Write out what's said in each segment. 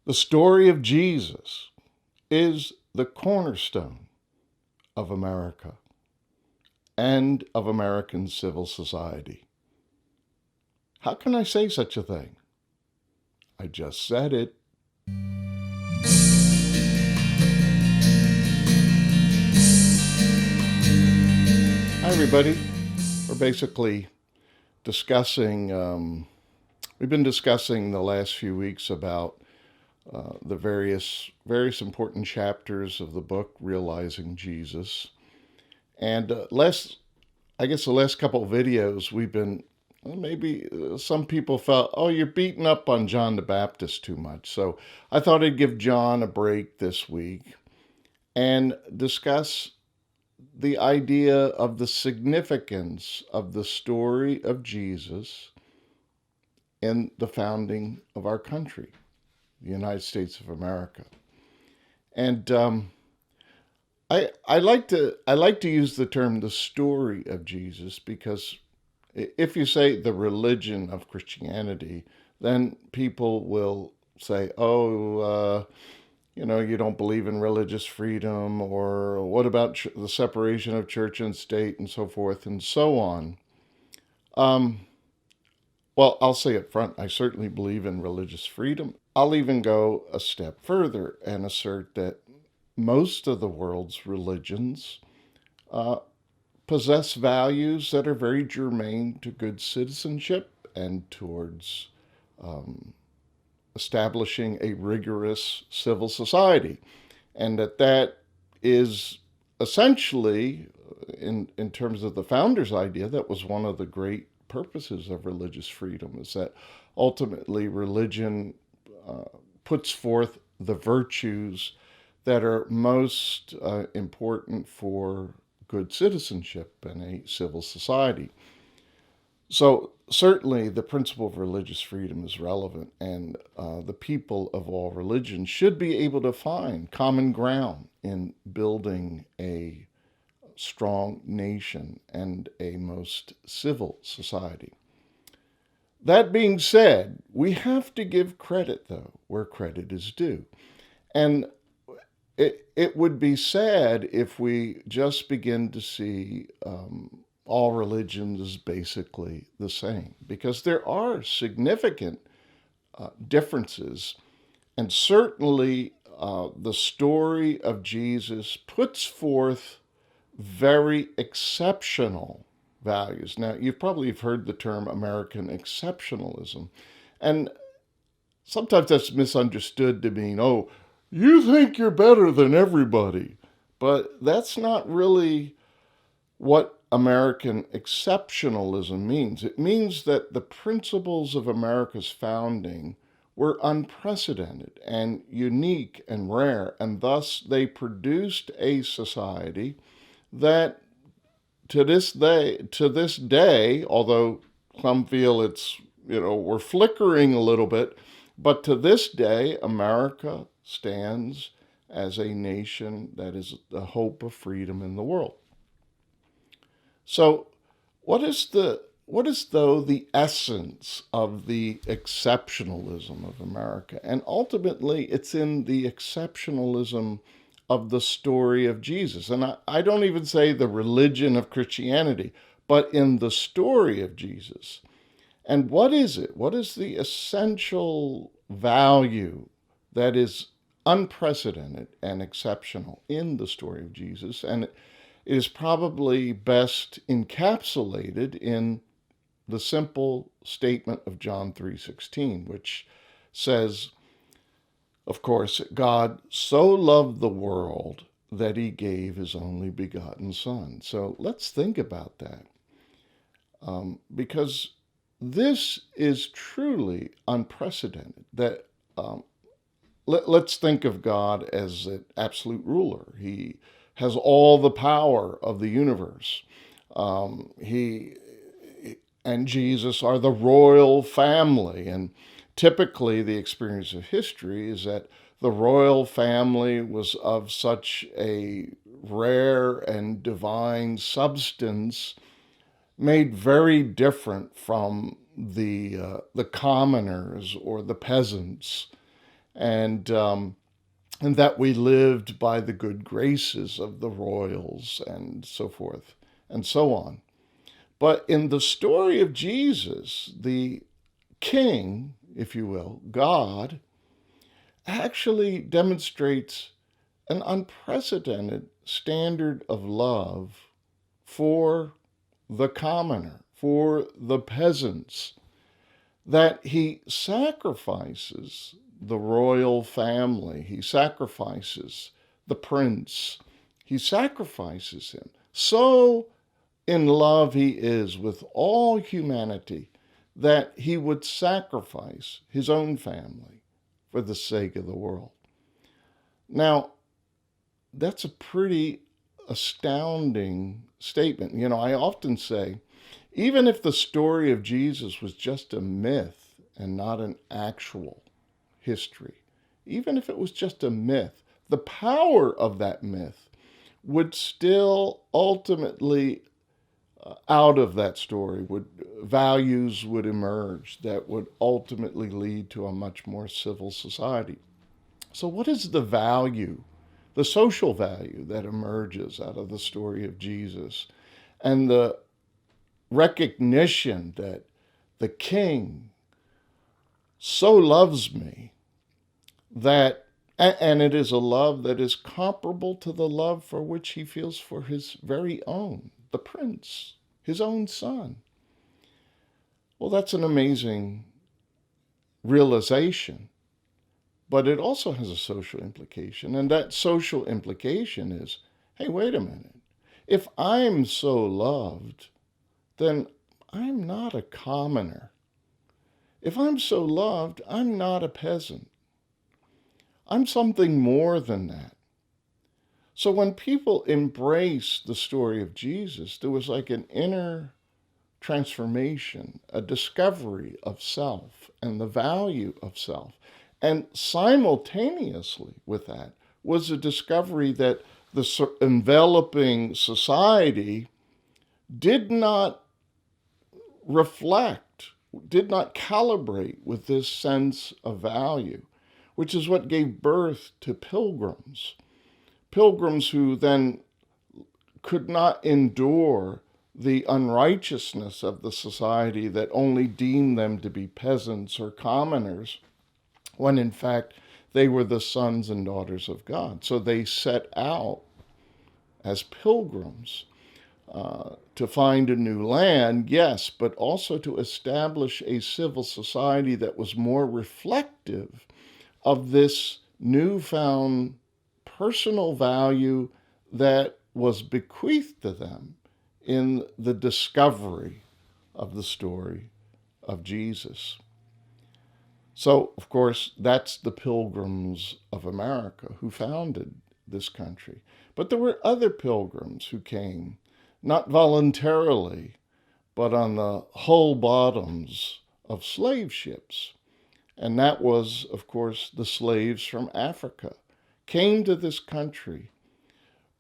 The story of Jesus is the cornerstone of America and of American civil society. How can I say such a thing? I just said it. Hi, everybody. We're basically discussing, we've been discussing the last few weeks about the various important chapters of the book, Realizing Jesus. And the last couple of videos, we've been, maybe some people felt, oh, you're beating up on John the Baptist too much. So I thought I'd give John a break this week and discuss the idea of the significance of the story of Jesus in the founding of our country, the United States of America. And I like to use the term the story of Jesus because if you say the religion of Christianity, then people will say, oh, you don't believe in religious freedom, or what about the separation of church and state, and so forth and so on. Well, I'll say up front, I certainly believe in religious freedom. I'll even go a step further and assert that most of the world's religions possess values that are very germane to good citizenship and towards establishing a rigorous civil society. And that is essentially, in terms of the founder's idea, that was one of the great purposes of religious freedom, is that ultimately religion puts forth the virtues that are most important for good citizenship in a civil society. So certainly the principle of religious freedom is relevant, and the people of all religions should be able to find common ground in building a strong nation and a most civil society. That being said, we have to give credit, though, where credit is due. And it would be sad if we just begin to see all religions as basically the same, because there are significant differences. And certainly the story of Jesus puts forth very exceptional values. Now, you've probably heard the term American Exceptionalism. And sometimes that's misunderstood to mean, oh, you think you're better than everybody. But that's not really what American exceptionalism means. It means that the principles of America's founding were unprecedented and unique and rare, and thus they produced a society that to this day, although some feel it's, we're flickering a little bit, but to this day, America stands as a nation that is the hope of freedom in the world. So, what is though the essence of the exceptionalism of America? And ultimately, it's in the exceptionalism of the story of Jesus. And I don't even say the religion of Christianity, but in the story of Jesus. And what is it? What is the essential value that is unprecedented and exceptional in the story of Jesus? And it is probably best encapsulated in the simple statement of John 3:16, which says, of course, God so loved the world that he gave his only begotten Son. So let's think about that. Because this is truly unprecedented. That let's think of God as an absolute ruler. He has all the power of the universe. He and Jesus are the royal family. And typically the experience of history is that the royal family was of such a rare and divine substance, made very different from the commoners or the peasants. and and that we lived by the good graces of the royals and so forth and so on. But in the story of Jesus, the king, if you will, God, actually demonstrates an unprecedented standard of love for the commoner, for the peasants, that he sacrifices the royal family, he sacrifices the prince, he sacrifices him. So in love he is with all humanity that he would sacrifice his own family for the sake of the world. Now, that's a pretty astounding statement. You know, I often say, even if the story of Jesus was just a myth and not an actual history, even if it was just a myth, the power of that myth would still ultimately, out of that story, values would emerge that would ultimately lead to a much more civil society. So what is the value, the social value that emerges out of the story of Jesus, and the recognition that the king so loves me that, and it is a love that is comparable to the love for which he feels for his very own, the prince, his own son. Well, that's an amazing realization, but it also has a social implication. And that social implication is, hey, wait a minute. If I'm so loved, then I'm not a commoner. If I'm so loved, I'm not a peasant. I'm something more than that. So when people embrace the story of Jesus, there was like an inner transformation, a discovery of self and the value of self. And simultaneously with that was a discovery that the enveloping society did not reflect, did not calibrate with this sense of value, which is what gave birth to pilgrims. Pilgrims who then could not endure the unrighteousness of the society that only deemed them to be peasants or commoners, when in fact they were the sons and daughters of God. So they set out as pilgrims to find a new land, yes, but also to establish a civil society that was more reflective of this newfound personal value that was bequeathed to them in the discovery of the story of Jesus. So, of course, that's the Pilgrims of America who founded this country. But there were other pilgrims who came, not voluntarily, but on the hull bottoms of slave ships. And that was, of course, the slaves from Africa, came to this country,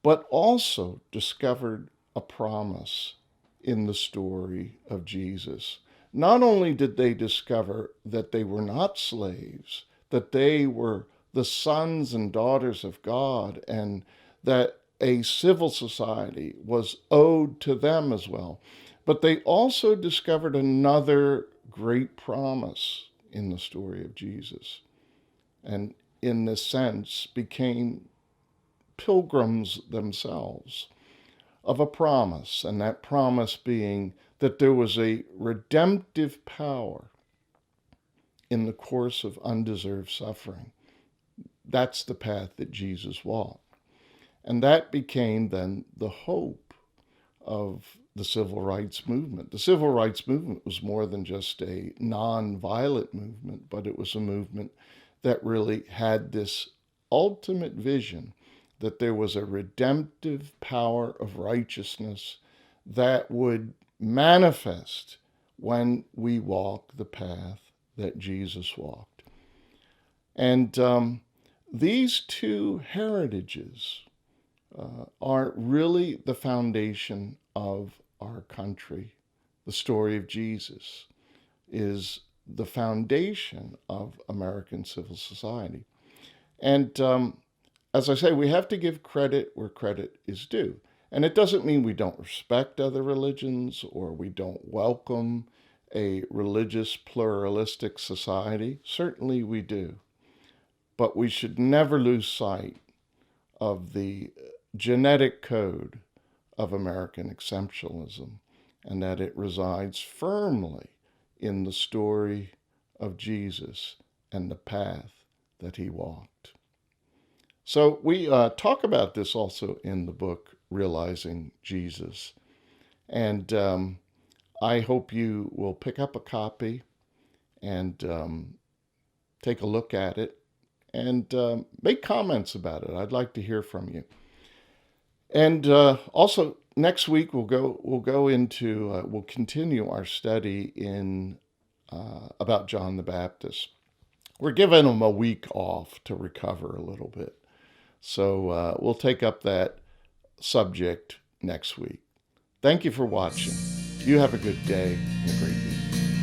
but also discovered a promise in the story of Jesus. Not only did they discover that they were not slaves, that they were the sons and daughters of God, and that a civil society was owed to them as well, but they also discovered another great promise in the story of Jesus, and in this sense became pilgrims themselves of a promise, and that promise being that there was a redemptive power in the course of undeserved suffering. That's the path that Jesus walked. And that became then the hope of the civil rights movement. The civil rights movement was more than just a non-violent movement, but it was a movement that really had this ultimate vision that there was a redemptive power of righteousness that would manifest when we walk the path that Jesus walked. And these two heritages are really the foundation of our country. The story of Jesus is the foundation of American civil society. And as I say, we have to give credit where credit is due. And it doesn't mean we don't respect other religions or we don't welcome a religious pluralistic society. Certainly we do. But we should never lose sight of the genetic code of American exceptionalism, and that it resides firmly in the story of Jesus and the path that he walked. So we talk about this also in the book, Realizing Jesus. And I hope you will pick up a copy and take a look at it and make comments about it. I'd like to hear from you. And also next week we'll continue our study in about John the Baptist. We're giving him a week off to recover a little bit. So we'll take up that subject next week. Thank you for watching. You have a good day and a great week.